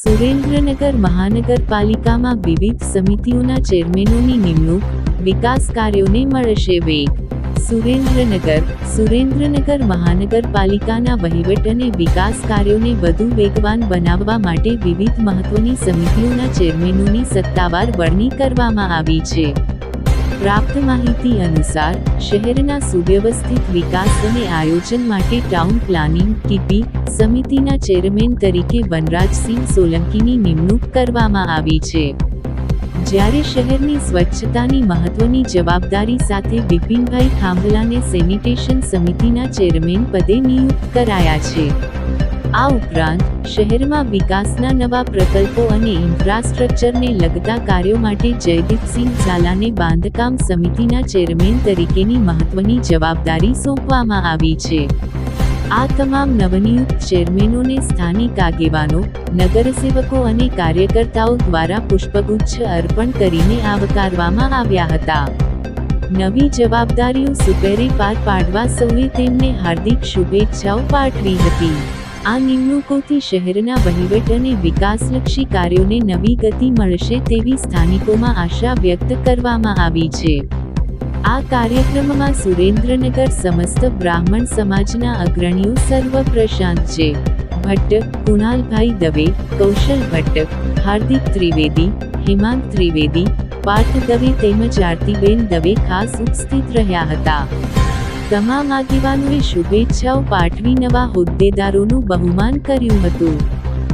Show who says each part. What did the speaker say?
Speaker 1: સુરેન્દ્રનગર મહાનગરપાલિકામાં વિવિધ સમિતિઓના ચેરમેનોની નિમણૂક, વિકાસ કાર્યોને મળશે વેગ. સુરેન્દ્રનગર મહાનગરપાલિકાના વહીવટ અને વિકાસ કાર્યોને વધુ વેગવાન બનાવવા માટે વિવિધ મહત્વની સમિતિઓના ચેરમેનોની સત્તાવાર વરણી કરવામાં આવી છે. પ્રાપ્ત માહિતી અનુસાર, શહેરના સુવ્યવસ્થિત વિકાસ અને આયોજન માટે ટાઉન પ્લાનિંગ (ટીપી) સમિતિના ચેરમેન તરીકે વનરાજસિંહ સોલંકીની નિમણૂક કરવામાં આવી છે. જ્યારે શહેરની સ્વચ્છતાની મહત્વની જવાબદારી સાથે બિપિનભાઈ ખાંભલાને સેનિટેશન સમિતિના ચેરમેન પદે નિયુક્ત કરાયા છે. આ ઉપરાંત, શહેરમાં વિકાસના નવા પ્રકલ્પો અને ઇન્ફ્રાસ્ટ્રક્ચરને લગતા કાર્યો માટે જયદીપસિંહ ઝાલાને બાંધકામ સમિતિના ચેરમેન તરીકેની મહત્વની જવાબદારી સોંપવામાં આવી છે. આ તમામ નવનિયુક્ત ચેરમેનોને સ્થાનિક આગેવાનો, નગરસેવકો અને કાર્યકર્તાઓ દ્વારા પુષ્પગુચ્છ અર્પણ કરીને આવકારવામાં આવ્યા હતા. નવી જવાબદારીઓ સુપેરે પાર પાડવા સૌએ તેમને હાર્દિક શુભેચ્છાઓ પાઠવી હતી. આ નિમણૂકોથી શહેરના વહીવટ અને વિકાસલક્ષી કાર્યોને નવી ગતિ મળશે તેવી સ્થાનિકોમાં આશા વ્યક્ત કરવામાં આવી છે. આ કાર્યક્રમમાં સુરેન્દ્રનગર સમસ્ત બ્રાહ્મણ સમાજના અગ્રણીઓ સર્વ પ્રશાંત જે. ભટ્ટ, કુણાલભાઈ દવે, કૌશલ ભટ્ટ, હાર્દિક ત્રિવેદી, હેમાંગ ત્રિવેદી, પાર્થ દવે તેમજ આરતીબેન દવે ખાસ ઉપસ્થિત રહ્યા હતા. તમામ આગેવાનોએ શુભેચ્છાઓ પાઠવી નવા હોદ્દેદારોનું બહુમાન કર્યું હતું.